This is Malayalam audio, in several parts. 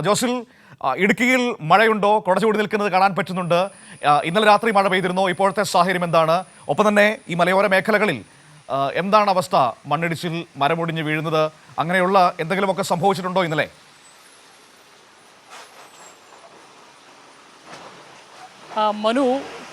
ജോസിൽ ഇടുക്കിയിൽ മഴയുണ്ടോ? കുടചൂടി നിൽക്കുന്നത് കാണാൻ പറ്റുന്നുണ്ട്. ഇന്നലെ രാത്രി മഴ പെയ്തിരുന്നോ? ഇപ്പോഴത്തെ സാഹചര്യം എന്താണ്? ഒപ്പം തന്നെ ഈ മലയോര മേഖലകളിൽ എന്താണ് അവസ്ഥ? മണ്ണിടിച്ചിൽ, മരമൊടിഞ്ഞ് വീഴുന്നത്, അങ്ങനെയുള്ള എന്തെങ്കിലുമൊക്കെ സംഭവിച്ചിട്ടുണ്ടോ ഇന്നലെ? മനു,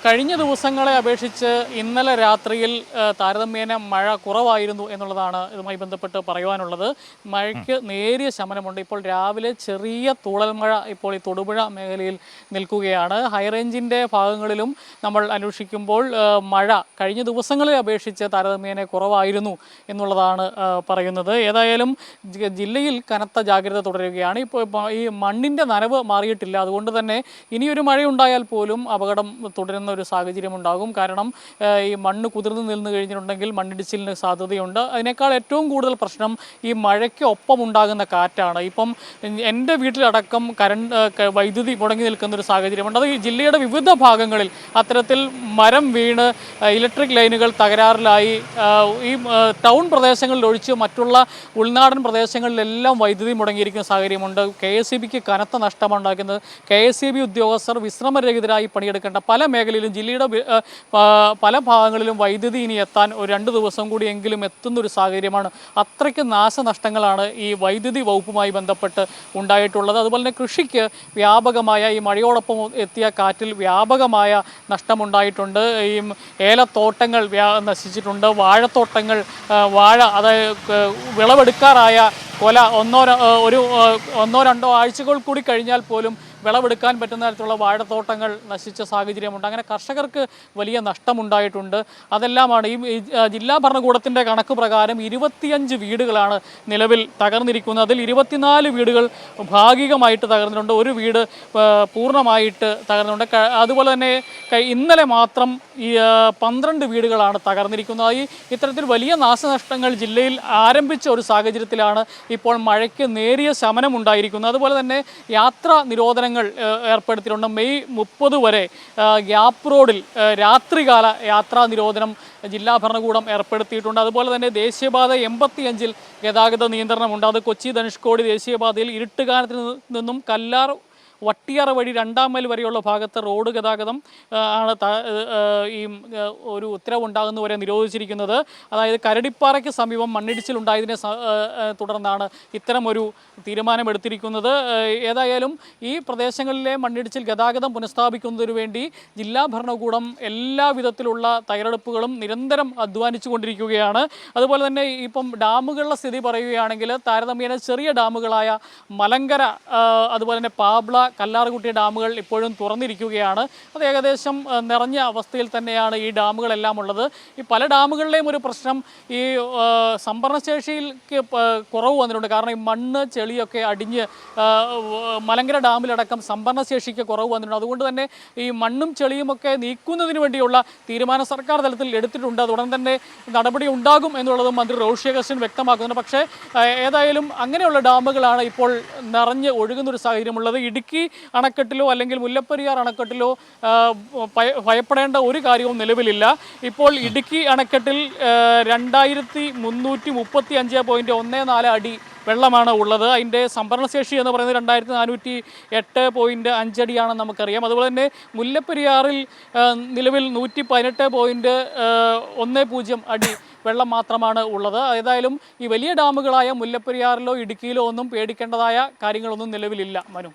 കഴിഞ്ഞ ദിവസങ്ങളെ അപേക്ഷിച്ച് ഇന്നലെ രാത്രിയിൽ താരതമ്യേന മഴ കുറവായിരുന്നു എന്നുള്ളതാണ് ഇതുമായി ബന്ധപ്പെട്ട് പറയുവാനുള്ളത്. മഴയ്ക്ക് നേരിയ ശമനമുണ്ട്. ഇപ്പോൾ രാവിലെ ചെറിയ തൂളൽ മഴ ഇപ്പോൾ ഈ തൊടുപുഴ മേഖലയിൽ നിൽക്കുകയാണ്. ഹൈറേഞ്ചിൻ്റെ ഭാഗങ്ങളിലും നമ്മൾ അന്വേഷിക്കുമ്പോൾ മഴ കഴിഞ്ഞ ദിവസങ്ങളെ അപേക്ഷിച്ച് താരതമ്യേന കുറവായിരുന്നു എന്നുള്ളതാണ് പറയുന്നത്. ഏതായാലും ജില്ലയിൽ കനത്ത ജാഗ്രത തുടരുകയാണ്. ഇപ്പോൾ ഈ മണ്ണിൻ്റെ നനവ് മാറിയിട്ടില്ല. അതുകൊണ്ട് തന്നെ ഇനിയൊരു മഴയുണ്ടായാൽ പോലും അപകടം തുടരുന്ന ഒരു സാഹചര്യം ഉണ്ടാകും. കാരണം ഈ മണ്ണ് കുതിർന്ന് നിന്ന് കഴിഞ്ഞിട്ടുണ്ടെങ്കിൽ മണ്ണിടിച്ചിലിന് സാധ്യതയുണ്ട്. അതിനേക്കാൾ ഏറ്റവും കൂടുതൽ പ്രശ്നം ഈ മഴയ്ക്ക് ഒപ്പം ഉണ്ടാകുന്ന കാറ്റാണ്. ഇപ്പം എൻ്റെ വീട്ടിലടക്കം വൈദ്യുതി മുടങ്ങി നിൽക്കുന്ന ഒരു സാഹചര്യമുണ്ട്. അത് ഈ ജില്ലയുടെ വിവിധ ഭാഗങ്ങളിൽ അത്തരത്തിൽ മരം വീണ് ഇലക്ട്രിക് ലൈനുകൾ തകരാറിലായി. ഈ ടൗൺ പ്രദേശങ്ങളിൽ ഒഴിച്ച് മറ്റുള്ള ഉൾനാടൻ പ്രദേശങ്ങളിലെല്ലാം വൈദ്യുതി മുടങ്ങിയിരിക്കുന്ന സാഹചര്യമുണ്ട്. KSEBക്ക് കനത്ത നഷ്ടമുണ്ടാക്കുന്നത്. KSEB ഉദ്യോഗസ്ഥർ വിശ്രമരഹിതരായി പണിയെടുക്കേണ്ട പല മേഖലയിലും ജില്ലയുടെ പല ഭാഗങ്ങളിലും വൈദ്യുതി ഇനി എത്താൻ ഒരു 2 ദിവസം കൂടി എങ്കിലും എത്തുന്നൊരു സാഹചര്യമാണ്. അത്രയ്ക്ക് നാശനഷ്ടങ്ങളാണ് ഈ വൈദ്യുതി വകുപ്പുമായി ബന്ധപ്പെട്ട് ഉണ്ടായിട്ടുള്ളത്. അതുപോലെ തന്നെ കൃഷിക്ക് വ്യാപകമായ ഈ മഴയോടൊപ്പം എത്തിയ കാറ്റിൽ വ്യാപകമായ നഷ്ടമുണ്ടായിട്ടുണ്ട്. ഈ ഏലത്തോട്ടങ്ങൾ നശിച്ചിട്ടുണ്ട്. വാഴത്തോട്ടങ്ങൾ, അതായത് വിളവെടുക്കാറായ കൊല ഒന്നോ രണ്ടോ ആഴ്ചകൾ കൂടി കഴിഞ്ഞാൽ പോലും വിളവെടുക്കാൻ പറ്റുന്ന തരത്തിലുള്ള വാഴത്തോട്ടങ്ങൾ നശിച്ച സാഹചര്യമുണ്ട്. അങ്ങനെ കർഷകർക്ക് വലിയ നഷ്ടമുണ്ടായിട്ടുണ്ട്. അതെല്ലാമാണ് ഈ ജില്ലാ ഭരണകൂടത്തിൻ്റെ കണക്ക് പ്രകാരം 25 വീടുകളാണ് നിലവിൽ തകർന്നിരിക്കുന്നത്. അതിൽ 24 വീടുകൾ ഭാഗികമായിട്ട് തകർന്നിട്ടുണ്ട്. ഒരു വീട് പൂർണ്ണമായിട്ട് തകർന്നിട്ടുണ്ട്. അതുപോലെ തന്നെ ഇന്നലെ മാത്രം ഈ 12 വീടുകളാണ് തകർന്നിരിക്കുന്നത്. ഇത്തരത്തിൽ വലിയ നാശനഷ്ടങ്ങൾ ജില്ലയിൽ ആരംഭിച്ച ഒരു സാഹചര്യത്തിലാണ് ഇപ്പോൾ മഴയ്ക്ക് നേരിയ ശമനമുണ്ടായിരിക്കുന്നത്. അതുപോലെ തന്നെ യാത്രാ നിരോധനങ്ങൾ ഏർപ്പെടുത്തിയിട്ടുണ്ട്. മെയ് 30 വരെ ഗ്യാപ്പ് റോഡിൽ രാത്രികാല യാത്രാ നിരോധനം ജില്ലാ ഭരണകൂടം ഏർപ്പെടുത്തിയിട്ടുണ്ട്. അതുപോലെ തന്നെ ദേശീയപാത 85 ഗതാഗത നിയന്ത്രണമുണ്ട്. അത് കൊച്ചി ധനുഷ്കോടി ദേശീയപാതയിൽ ഇരുട്ടുകാനത്തിൽ നിന്നും കല്ലാർ വട്ടിയാറ വഴി 2-ാം മൈൽ വരെയുള്ള ഭാഗത്ത് റോഡ് ഗതാഗതം ആണ് ഈ ഒരു ഉത്തരവുണ്ടാകുന്നവരെ നിരോധിച്ചിരിക്കുന്നത്. അതായത് കരടിപ്പാറയ്ക്ക് സമീപം മണ്ണിടിച്ചിലുണ്ടായതിനെ തുടർന്നാണ് ഇത്തരമൊരു തീരുമാനമെടുത്തിരിക്കുന്നത്. ഏതായാലും ഈ പ്രദേശങ്ങളിലെ മണ്ണിടിച്ചിൽ ഗതാഗതം പുനഃസ്ഥാപിക്കുന്നതിനു വേണ്ടി ജില്ലാ ഭരണകൂടം എല്ലാ വിധത്തിലുള്ള തയ്യാറെടുപ്പുകളും നിരന്തരം അധ്വാനിച്ചു കൊണ്ടിരിക്കുകയാണ്. അതുപോലെ തന്നെ ഇപ്പം ഡാമുകളുടെ സ്ഥിതി പറയുകയാണെങ്കിൽ താരതമ്യേന ചെറിയ ഡാമുകളായ മലങ്കര, അതുപോലെ തന്നെ പാബ്ല, കല്ലാർകുട്ടി ഡാമുകൾ ഇപ്പോഴും തുറന്നിരിക്കുകയാണ്. അത് ഏകദേശം നിറഞ്ഞ അവസ്ഥയിൽ തന്നെയാണ് ഈ ഡാമുകളെല്ലാം ഉള്ളത്. ഈ പല ഡാമുകളിലെയും ഒരു പ്രശ്നം ഈ സംഭരണശേഷിക്ക് കുറവ് വന്നിട്ടുണ്ട്. കാരണം ഈ മണ്ണ് ചെളിയൊക്കെ അടിഞ്ഞ് മലങ്കര ഡാമിലടക്കം സംഭരണശേഷിക്ക് കുറവ് വന്നിട്ടുണ്ട്. അതുകൊണ്ട് തന്നെ ഈ മണ്ണും ചെളിയുമൊക്കെ നീക്കുന്നതിന് വേണ്ടിയുള്ള തീരുമാനം സർക്കാർ തലത്തിൽ എടുത്തിട്ടുണ്ട്. ഉടൻ തന്നെ നടപടി ഉണ്ടാകും എന്നുള്ളതും മന്ത്രി റോഷി അഗസ്റ്റിൻ വ്യക്തമാക്കുന്നുണ്ട്. പക്ഷേ ഏതായാലും അങ്ങനെയുള്ള ഡാമുകളാണ് ഇപ്പോൾ നിറഞ്ഞ് ഒഴുകുന്നൊരു സാഹചര്യമുള്ളത്. ഇടുക്കി അണക്കെട്ടിലോ അല്ലെങ്കിൽ മുല്ലപ്പെരിയാർ അണക്കെട്ടിലോ ഭയപ്പെടേണ്ട ഒരു കാര്യവും നിലവിലില്ല. ഇപ്പോൾ ഇടുക്കി അണക്കെട്ടിൽ 2335.14 അടി വെള്ളമാണ് ഉള്ളത്. അതിൻ്റെ സംഭരണശേഷി എന്ന് പറയുന്നത് 2408.5 അടിയാണെന്ന് നമുക്കറിയാം. അതുപോലെ തന്നെ മുല്ലപ്പെരിയാറിൽ നിലവിൽ 118.10 അടി വെള്ളം മാത്രമാണ് ഉള്ളത്. ഏതായാലും ഈ വലിയ ഡാമുകളായ മുല്ലപ്പെരിയാറിലോ ഇടുക്കിയിലോ ഒന്നും പേടിക്കേണ്ടതായ കാര്യങ്ങളൊന്നും നിലവിലില്ല. മനു.